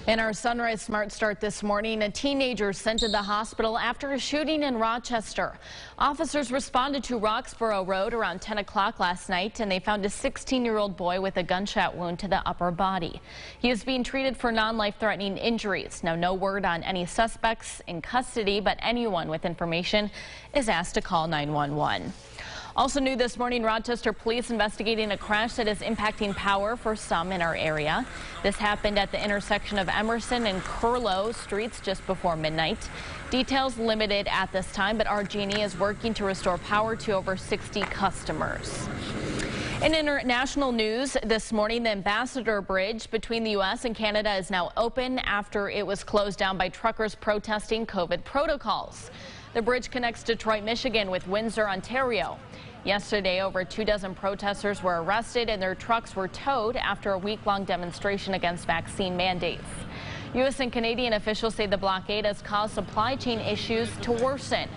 In our Sunrise Smart Start this morning, a teenager sent to the hospital after a shooting in Rochester. Officers responded to Roxborough Road around 10 o'clock last night, and they found a 16-year-old boy with a gunshot wound to the upper body. He is being treated for non-life-threatening injuries. Now, no word on any suspects in custody, but anyone with information is asked to call 911. Also new this morning, Rochester police investigating a crash that is impacting power for some in our area. This happened at the intersection of Emerson and Curlow streets just before midnight. Details limited at this time, but RG&E is working to restore power to over 60 customers. In international news this morning, the Ambassador Bridge between the U.S. and Canada is now open after it was closed down by truckers protesting COVID protocols. The bridge connects Detroit, Michigan with Windsor, Ontario. Yesterday, over 24 protesters were arrested and their trucks were towed after a week-long demonstration against vaccine mandates. U.S. and Canadian officials say the blockade has caused supply chain issues to worsen.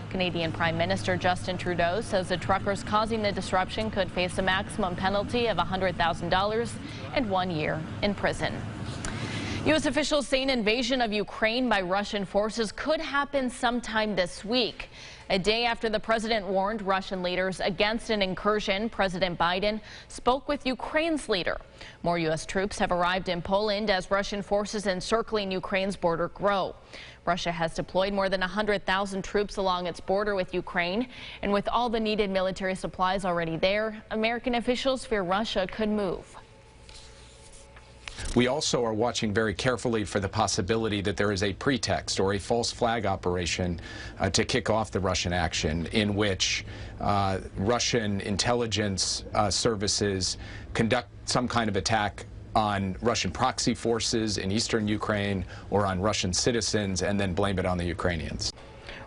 Canadian Prime Minister Justin Trudeau says the truckers causing the disruption could face a maximum penalty of $100,000 and 1 year in prison. U.S. officials say an invasion of Ukraine by Russian forces could happen sometime this week. A day after the president warned Russian leaders against an incursion, President Biden spoke with Ukraine's leader. More U.S. troops have arrived in Poland as Russian forces encircling Ukraine's border grow. Russia has deployed more than 100,000 troops along its border with Ukraine. And with all the needed military supplies already there, American officials fear Russia could move. We also are watching very carefully for the possibility that there is a pretext or a false flag operation to kick off the Russian action in which Russian intelligence services conduct some kind of attack on Russian proxy forces in eastern Ukraine or on Russian citizens and then blame it on the Ukrainians.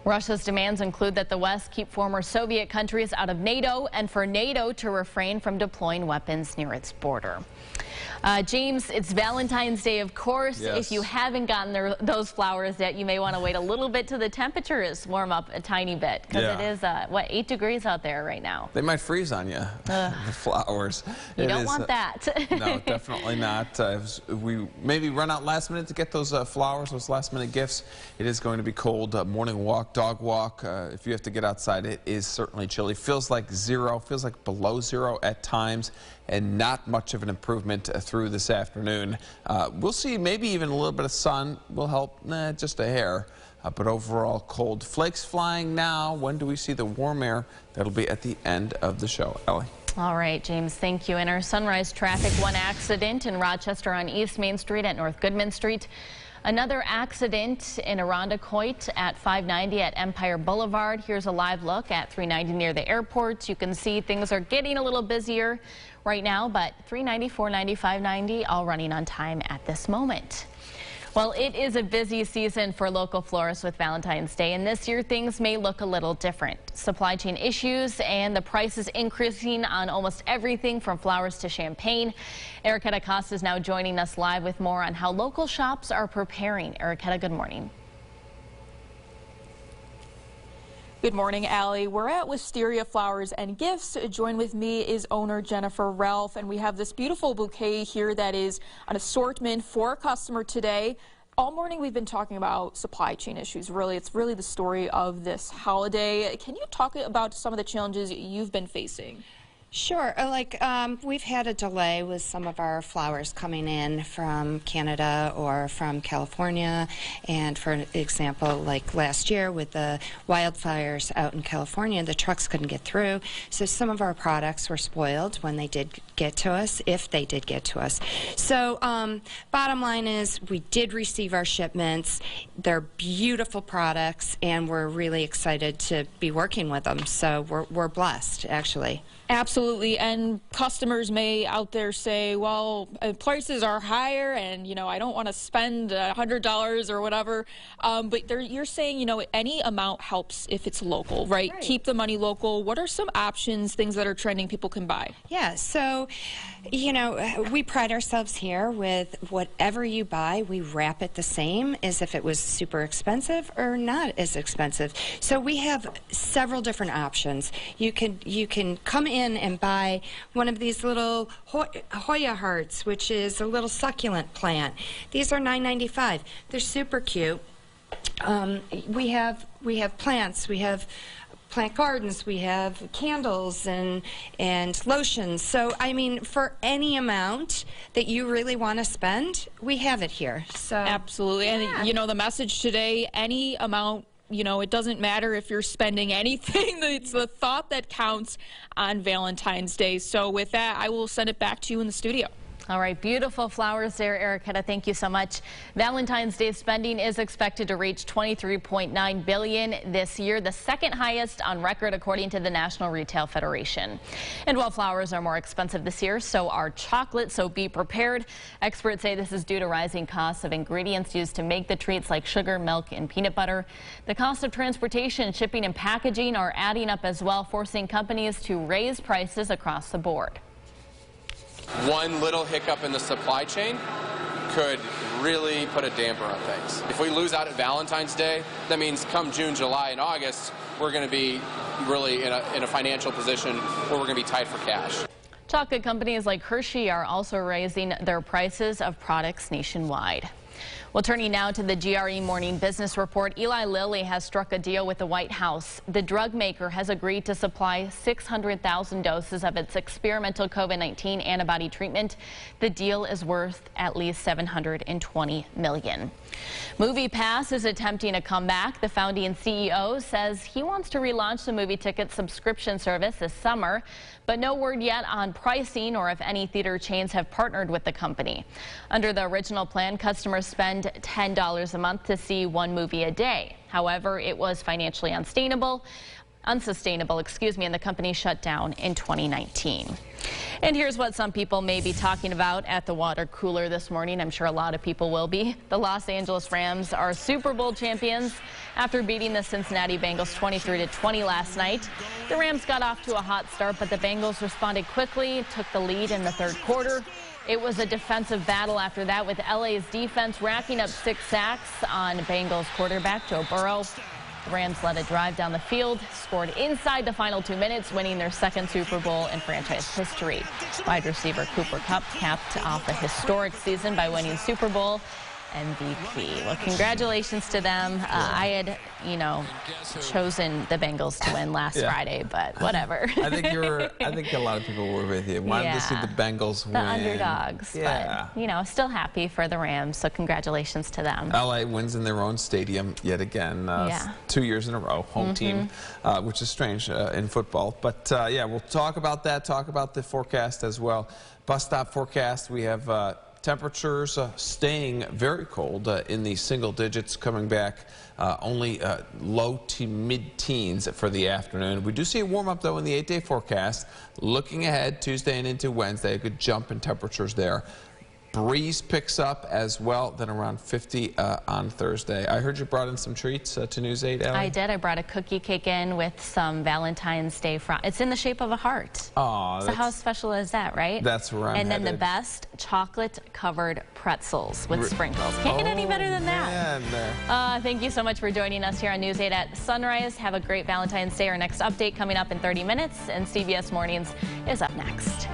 Russia's demands include that the West keep former Soviet countries out of NATO and for NATO to refrain from deploying weapons near its border. James, it's Valentine's Day, of course. Yes. If you haven't gotten those flowers yet, you may want to wait a little bit till the temperatures warm up a tiny bit, because it is, what, 8 degrees out there right now. They might freeze on you, the flowers. You don't want that. No, definitely not. We maybe run out last minute to get those flowers, those last minute gifts. It is going to be cold. Morning walk, dog walk. If you have to get outside, it is certainly chilly. Feels like zero, feels like below zero at times, and not much of an improvement through this afternoon. We'll see maybe even a little bit of sun will help, just a hair, but overall cold. Flakes flying now. When do we see the warm air? That'll be at the end of the show. Ellie. All right, James, thank you. In our sunrise traffic, one accident in Rochester on East Main Street at North Goodman Street. Another accident in Irondequoit at 590 at Empire Boulevard. Here's a live look at 390 near the airport. You can see things are getting a little busier right now, but 390, 490, 590 all running on time at this moment. Well, it is a busy season for local florists with Valentine's Day, and this year things may look a little different. Supply chain issues and the prices increasing on almost everything from flowers to champagne. Erica Costa is now joining us live with more on how local shops are preparing. Erica, good morning. Good morning, Allie. We're at Wisteria Flowers and Gifts. Join with me is owner Jennifer Ralph, and we have this beautiful bouquet here that is an assortment for a customer today. All morning we've been talking about supply chain issues. Really, it's really the story of this holiday. Can you talk about some of the challenges you've been facing? Sure. We've had a delay with some of our flowers coming in from Canada or from California. And for example, like last year with the wildfires out in California, the trucks couldn't get through. So some of our products were spoiled when they did get to us, if they did get to us. So bottom line is we did receive our shipments. They're beautiful products, and we're really excited to be working with them. So we're blessed, actually. Absolutely, and customers may out there say, well, prices are higher and, you know, I don't want to spend $100 or whatever, but you're saying, you know, any amount helps if it's local, right? Keep the money local. What are some options, things that are trending people can buy? Yeah, so, you know, we pride ourselves here with whatever you buy, we wrap it the same as if it was super expensive or not as expensive. So we have several different options. You can come in and buy one of these little Hoya hearts, which is a little succulent plant. These are $9.95. They're super cute. We have plants. We have plant gardens. We have candles and lotions. So I mean, for any amount that you really want to spend, we have it here. So absolutely. Yeah. And you know, the message today: any amount. You know, it doesn't matter if you're spending anything. It's the thought that counts on Valentine's Day. So with that, I will send it back to you in the studio. All right, beautiful flowers there, Erica. Thank you so much. Valentine's Day spending is expected to reach $23.9 billion this year, the second highest on record according to the National Retail Federation. And while flowers are more expensive this year, so are chocolate, so be prepared. Experts say this is due to rising costs of ingredients used to make the treats like sugar, milk, and peanut butter. The cost of transportation, shipping, and packaging are adding up as well, forcing companies to raise prices across the board. One little hiccup in the supply chain could really put a damper on things. If we lose out at Valentine's Day, that means come June, July, and August, we're going to be really in a financial position where we're going to be tight for cash. Chocolate companies like Hershey are also raising their prices of products nationwide. Well, turning now to the GRE Morning Business Report, Eli Lilly has struck a deal with the White House. The drug maker has agreed to supply 600,000 doses of its experimental COVID-19 antibody treatment. The deal is worth at least $720 million. MoviePass is attempting a comeback. The founding CEO says he wants to relaunch the movie ticket subscription service this summer, but no word yet on pricing or if any theater chains have partnered with the company. Under the original plan, customers spend $10 a month to see one movie a day. However, it was financially unsustainable, and the company shut down in 2019. And here's what some people may be talking about at the water cooler this morning. I'm sure a lot of people will be. The Los Angeles Rams are Super Bowl champions after beating the Cincinnati Bengals 23-20 last night. The Rams got off to a hot start, but the Bengals responded quickly, took the lead in the third quarter. It was a defensive battle after that, with LA's defense racking up 6 sacks on Bengals quarterback Joe Burrow. The Rams led a drive down the field, scored inside the final 2 minutes, winning their second Super Bowl in franchise history. Wide receiver Cooper Kupp capped off a historic season by winning Super Bowl MVP. Well, congratulations to them. I had, chosen the Bengals to win last Friday, but whatever. I think a lot of people were with you. Wanted to see the Bengals win. The underdogs. Yeah. But, still happy for the Rams, so congratulations to them. LA wins in their own stadium yet again. 2 years in a row, home team, which is strange in football. But yeah, we'll talk about that, talk about the forecast as well. Bus stop forecast, we have temperatures staying very cold in the single digits, coming back only low to mid-teens for the afternoon. We do see a warm-up, though, in the 8-day forecast. Looking ahead, Tuesday and into Wednesday, a good jump in temperatures there. Breeze picks up as well, then around 50 on Thursday. I heard you brought in some treats to News 8, Ellie. I did. I brought a cookie cake in with some Valentine's Day frosting. It's in the shape of a heart. Oh, so how special is that, right? That's where I'm And then headed. the best, chocolate-covered pretzels with sprinkles. Can't get any better than that. Man. Thank you so much for joining us here on News 8 at Sunrise. Have a great Valentine's Day. Our next update coming up in 30 minutes, and CBS Mornings is up next.